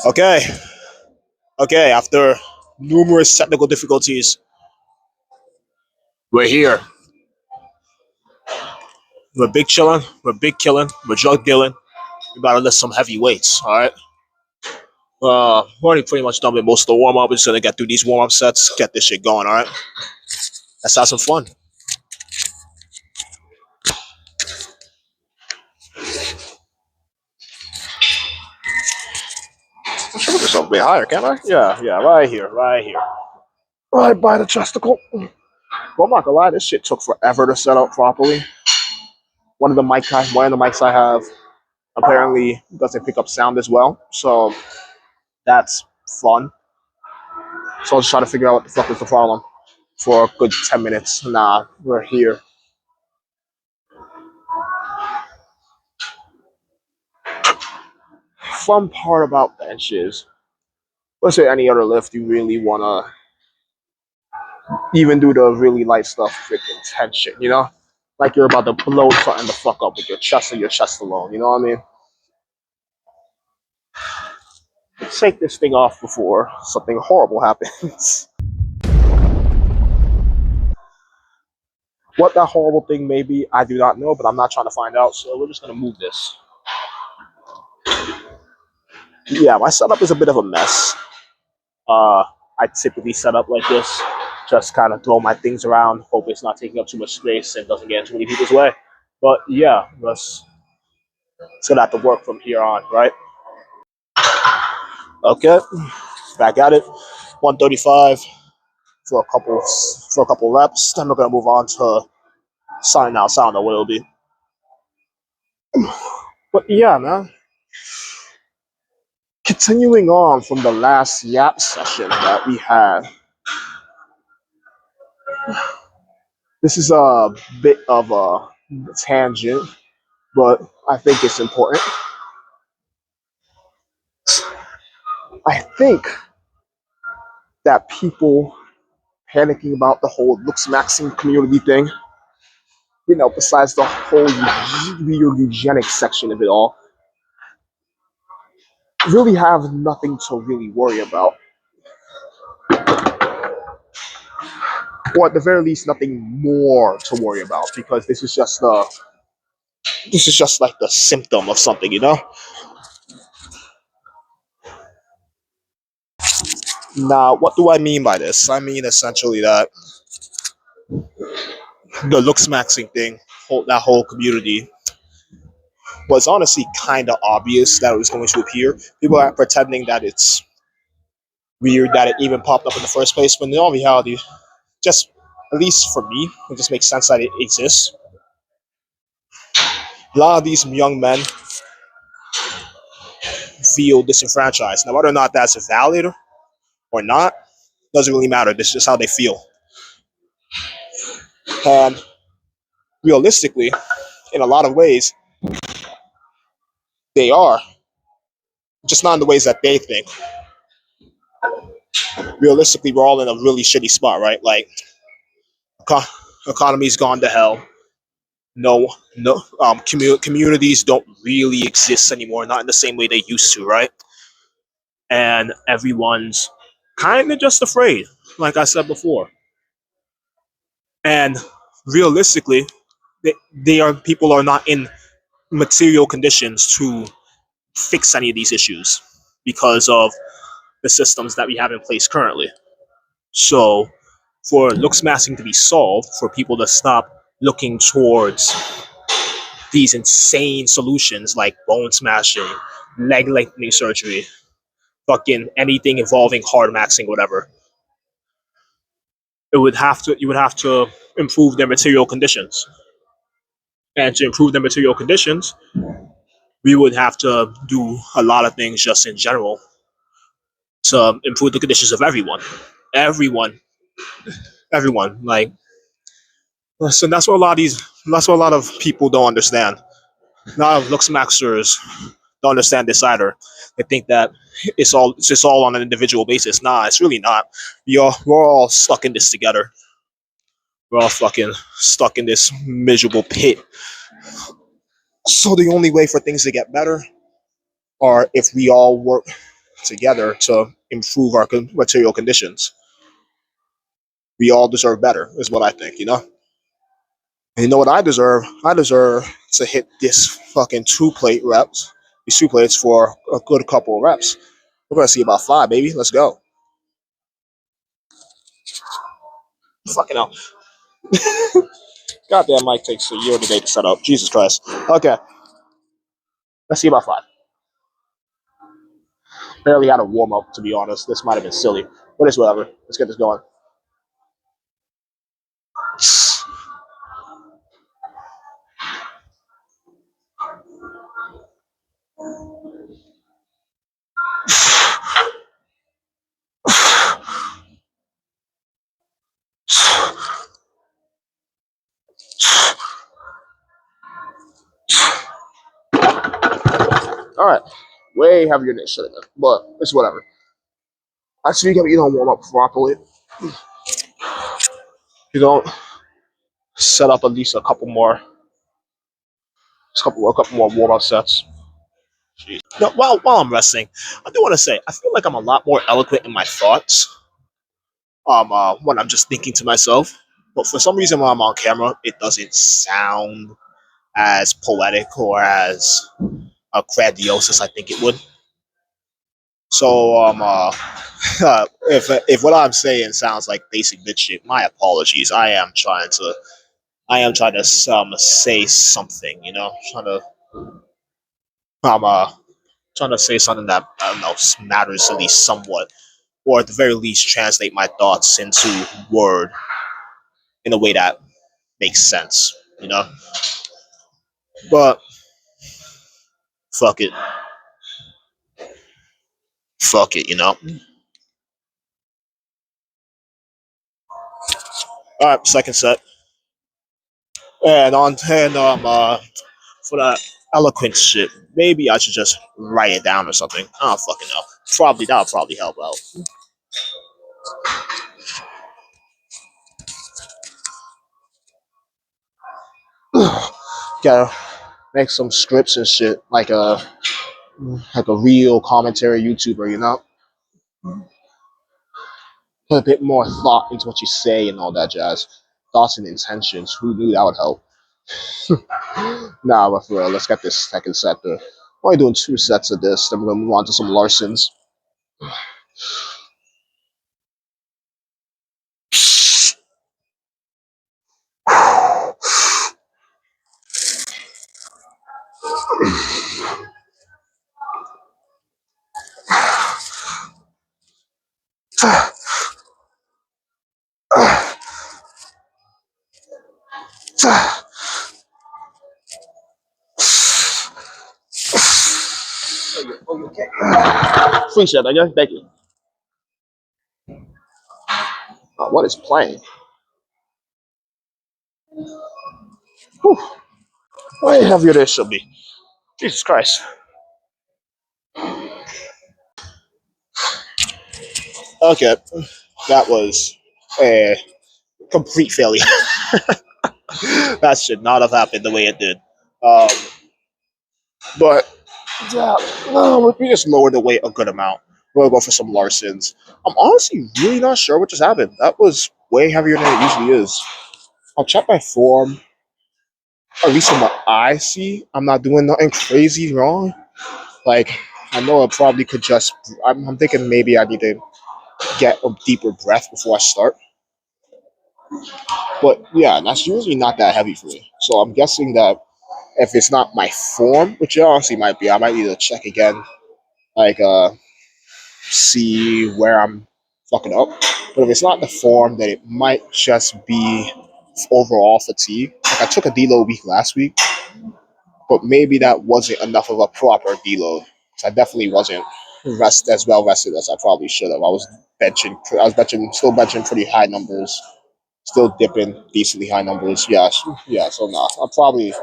Okay, okay. After numerous technical difficulties, we're here. We're big chilling. We're big killing. We're drug dealing. We about to lift some heavy weights. All right. We're already pretty much done with most of the warm up. We're just gonna get through these warm up sets, get this shit going. All right. Let's have some fun. I should put this a bit higher, can I? Yeah, yeah. Right here. Right here. Right by the chesticle. Well, I'm not gonna lie. This shit took forever to set up properly. One of the mics I have apparently doesn't pick up sound as well, so that's fun. So I'll just try to figure out what the fuck is the problem for a good 10 minutes. Nah, we're here. Fun part about bench is, let's say any other lift, you really want to even do the really light stuff with intention, you know? Like you're about to blow something the fuck up with your chest and your chest alone, you know what I mean? Take this thing off before something horrible happens. What that horrible thing may be, I do not know, but I'm not trying to find out, so we're just gonna move this. Yeah, my setup is a bit of a mess. I typically set up like this, just kind of throw my things around, hope it's not taking up too much space and doesn't get in too many people's way. But yeah, it's gonna have to work from here on, right? Okay, back at it. 135 for a couple reps. Then we're gonna move on to signing out. I don't know what it'll be. But yeah, man. Continuing on from the last yap session that we had, this is a bit of a tangent, but I think it's important. I think that people panicking about the whole looks maxing community thing, besides the whole eugenics section of it all, really have nothing to really worry about. Or at the very least, nothing more to worry about, because this is just like the symptom of something, you know? Now, what do I mean by this? I mean essentially that the looks maxing thing, that whole community, was honestly kind of obvious that it was going to appear. People are pretending that it's weird that it even popped up in the first place, but in all reality, just at least for me, it just makes sense that it exists. A lot of these young men feel disenfranchised. Now, whether or not that's valid or not doesn't really matter. This is just how they feel. And realistically, in a lot of ways, they are, just not in the ways that they think. Realistically, we're all in a really shitty spot, right? Like, economy's gone to hell. No, communities don't really exist anymore, not in the same way they used to, right? And everyone's kind of just afraid, like I said before. And realistically, people are not in material conditions to fix any of these issues because of the systems that we have in place currently. So, for looks massing to be solved, for people to stop looking towards these insane solutions like bone smashing, leg lengthening surgery, fucking anything involving hard maxing, whatever, you would have to improve their material conditions. And to improve their material conditions, we would have to do a lot of things just in general to improve the conditions of everyone. Everyone, everyone. Like, so that's what a lot of people don't understand. A lot of looks maxers don't understand this either. They think that it's just all on an individual basis. Nah, it's really not. We're all stuck in this together. We're all fucking stuck in this miserable pit. So the only way for things to get better are if we all work together to improve our material conditions. We all deserve better, is what I think, you know? And you know what I deserve? I deserve to hit this fucking these two plates for a good couple of reps. We're gonna see about five, baby. Let's go. Fucking hell. Goddamn mic takes a year today to set up. Jesus Christ. Okay. Let's see about five. Barely had a warm up, to be honest. This might have been silly, but it's whatever. Let's get this going. All right. Way heavier than it should have been, but it's whatever. I see you don't warm up properly. You don't set up at least a couple more warm up sets. Jeez. No, while I'm resting, I do want to say I feel like I'm a lot more eloquent in my thoughts. When I'm just thinking to myself, but for some reason when I'm on camera, it doesn't sound as poetic or as grandiose as I think it would. So if what I'm saying sounds like basic bitch shit, my apologies. I am trying to say something, you know, um uh trying to say something that I don't know matters at least somewhat, or at the very least translate my thoughts into word in a way that makes sense, you know. But fuck it, fuck it, you know. All right, second set, and on and for that eloquent shit, maybe I should just write it down or something. I don't fucking know. Probably that'll probably help out. Gotta make some scripts and shit, like a real commentary YouTuber, you know. Put a bit more thought into what you say and all that jazz. Thoughts and intentions. Who knew that would help? Nah, but for real, let's get this second set. We're only doing two sets of this. Then we're gonna move on to some Larsons. Okay. Appreciate that, guys. Thank you. What is playing? Whew. Way heavier this should be. Jesus Christ. Okay, that was a complete failure. That should not have happened the way it did. Um, but yeah, no, we just lowered the weight a good amount. We're gonna go for some Larsons. I'm honestly really not sure what just happened. That was way heavier than it usually is. I'll check my form. At least from what I see, I'm not doing nothing crazy wrong. Like, I know I probably could just. I'm thinking maybe I need to get a deeper breath before I start. But yeah, that's usually not that heavy for me. So I'm guessing that if it's not my form, which it honestly might be, I might need to check again. Like, see where I'm fucking up. But if it's not the form, then it might just be overall fatigue. Like I took a deload week last week, but maybe that wasn't enough of a proper deload. So I definitely wasn't as well rested as I probably should have. I was benching, still benching pretty high numbers, still dipping decently high numbers. Yeah, yeah. So no, I'll probably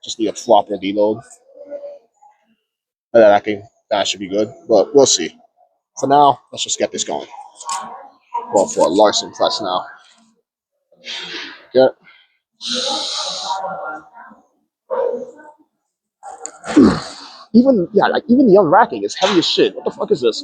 just need a proper deload, and then that should be good. But we'll see. For now, let's just get this going. Well, for a Larson press now. Yeah. Even the unracking is heavy as shit. What the fuck is this?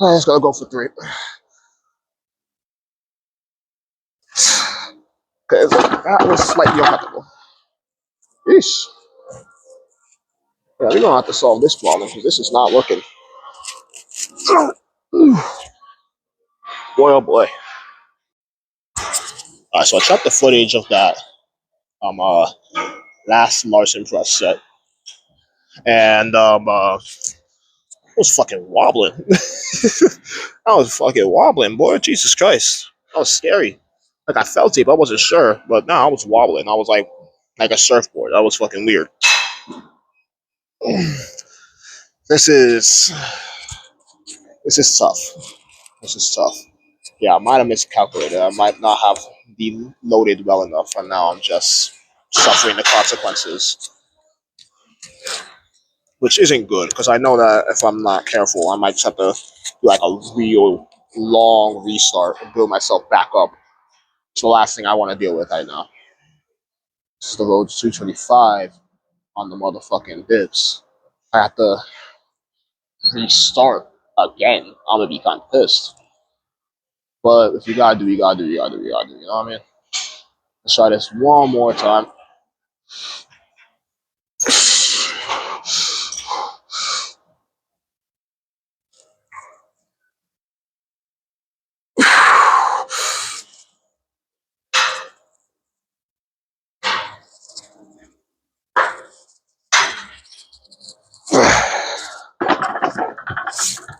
I just gotta go for three. Because that was slightly uncomfortable. Yeesh. Yeah, we're gonna have to solve this problem because this is not working. Boy, oh boy. Alright, so I checked the footage of that last Larson press set, and I was fucking wobbling. I was fucking wobbling, boy. Jesus Christ, that was scary. Like I felt it, but I wasn't sure. But no, I was wobbling. I was like a surfboard. That was fucking weird. This is this is tough. This is tough. Yeah, I might have miscalculated. I might not have deloaded well enough, and now I'm just suffering the consequences, which isn't good because I know that if I'm not careful, I might just have to do like a real long restart and build myself back up. It's the last thing I want to deal with right now. This is the road to 225 on the motherfucking dips. I have to restart again. I'm gonna be kind of pissed. But if you gotta do, you gotta do, you gotta do, you gotta do. You know what I mean? Let's try this one more time.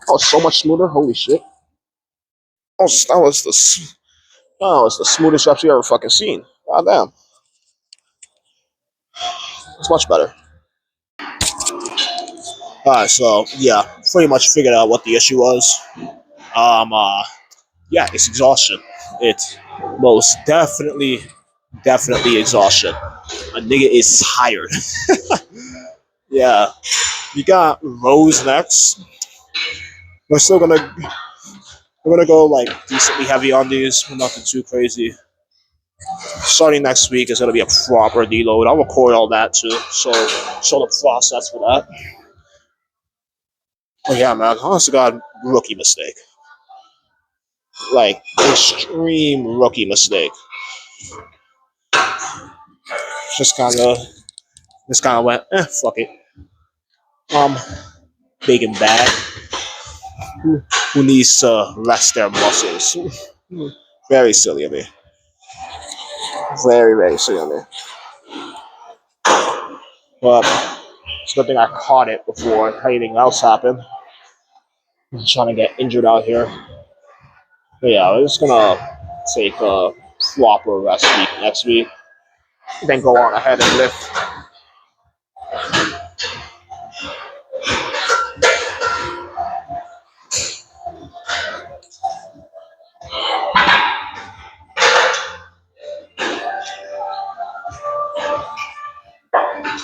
Oh, so much smoother. Holy shit. That was the smoothest reps you ever fucking seen. God damn. It's much better. Alright, so yeah, pretty much figured out what the issue was. Yeah, it's exhaustion. It's most definitely exhaustion. A nigga is tired. Yeah, you got Rose next. We're still gonna we're gonna go like decently heavy on these. Nothing too crazy. Starting next week is gonna be a proper deload. I'll record all that too, so show the process for that. Oh yeah, man. Honest to God, rookie mistake. Like extreme rookie mistake. Just kind of went, fuck it. Um, big and bad. Who needs to rest their muscles? Very silly of me. Very, very silly of me. But it's a good thing I caught it before anything else happened. I'm trying to get injured out here. But yeah, I'm just gonna take a proper rest week next week. Then go on ahead and lift.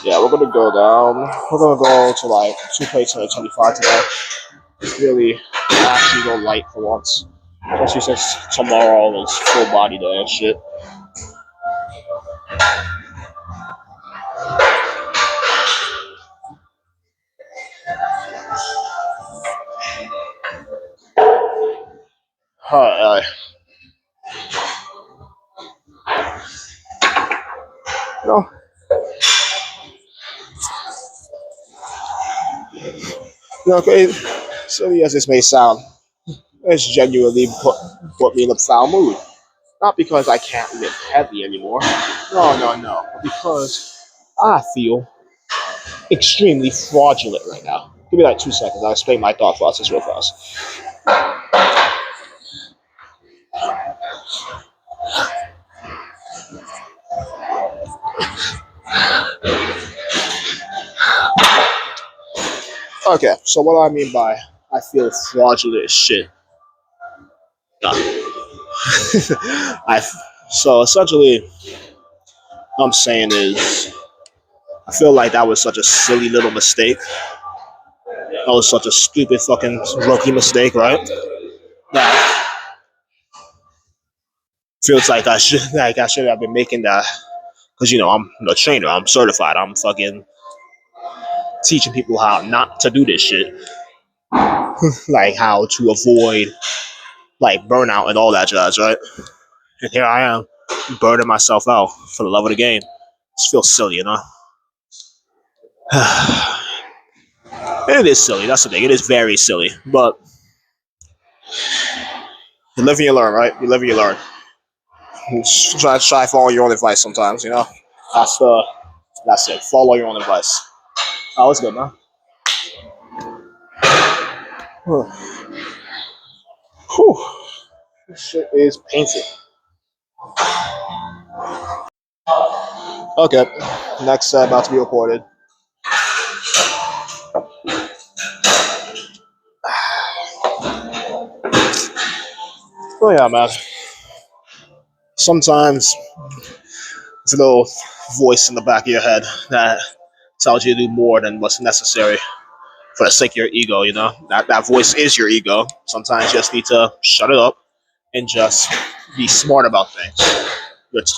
Yeah, we're gonna go down. We're gonna go to like 2 plates 125 today. Really, actually go light for once. Especially since tomorrow is full body day and shit. Alright, no, okay. Silly as this may sound, it's genuinely put me in a foul mood. Not because I can't lift heavy anymore. No. Because I feel extremely fraudulent right now. Give me like 2 seconds. I'll explain my thought process real fast. Okay, so what do I mean by I feel fraudulent as shit? Nah. I so essentially, what I'm saying is I feel like that was such a silly little mistake. That was such a stupid fucking rookie mistake, right? That feels like I should have been making that Because I'm a trainer. I'm certified. I'm fucking teaching people how not to do this shit, like how to avoid like burnout and all that jazz, right? And here I am, burning myself out for the love of the game. It feels silly. And it is silly. That's the thing. It is very silly. But you live and you learn, right? You live and you learn. Try follow your own advice sometimes. That's the that's it. Follow your own advice. Oh, it's good, man. Whew. This shit is painful. Okay. Next set about to be recorded. Oh yeah, man. Sometimes it's a little voice in the back of your head that tells you to do more than what's necessary for the sake of your ego. That voice is your ego. Sometimes you just need to shut it up and just be smart about things. But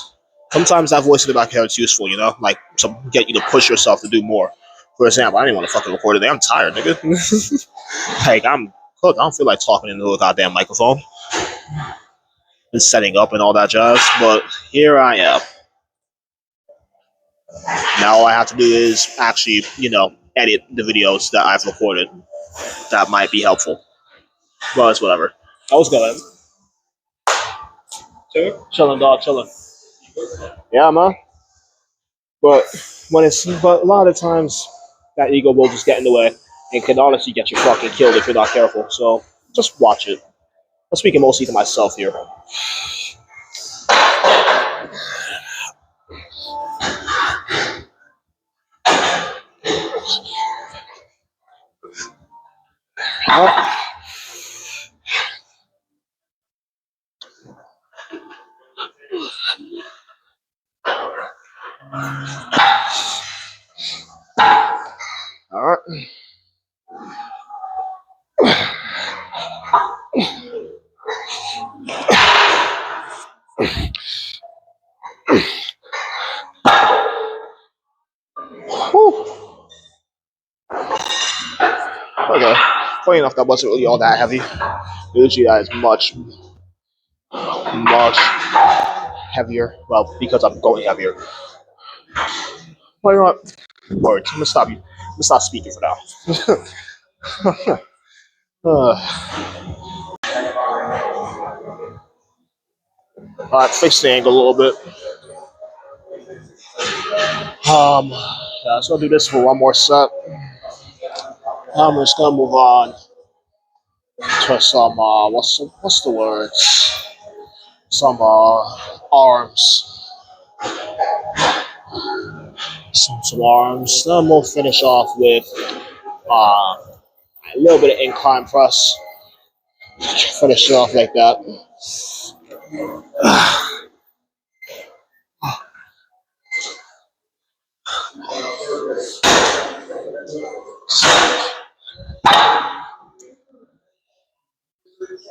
sometimes that voice in the back of your head is useful, like to get you to push yourself to do more. For example, I didn't want to fucking record today. I'm tired, nigga. Like, I'm cooked. I don't feel like talking into a goddamn microphone and setting up and all that jazz. But here I am. Now all I have to do is actually, edit the videos that I've recorded. That might be helpful. Well, it's whatever. I was good. Chilling, dog, chilling. Yeah, man. But but a lot of times that ego will just get in the way and can honestly get you fucking killed if you're not careful. So just watch it. I'm speaking mostly to myself here. All right. Whew. Okay. Funny enough, that wasn't really all that heavy. Usually that is much, much heavier. Well, because I'm going heavier. Well, you know what? Words. I'm gonna stop you. I'm gonna stop speaking for now. Alright, fix the angle a little bit. Yeah, let's go do this for one more set. I'm just gonna move on to some what's the words? Some arms. Some arms. Then we'll finish off with a little bit of incline press. Finish it off like that.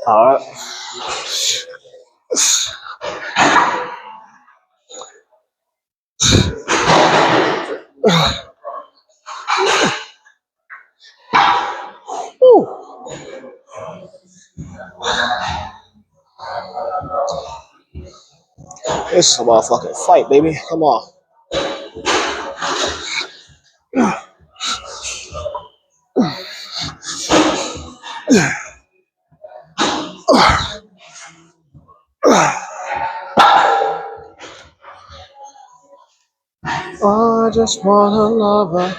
Alright. This is a motherfucking fight, baby. Come on. I just wanna love her.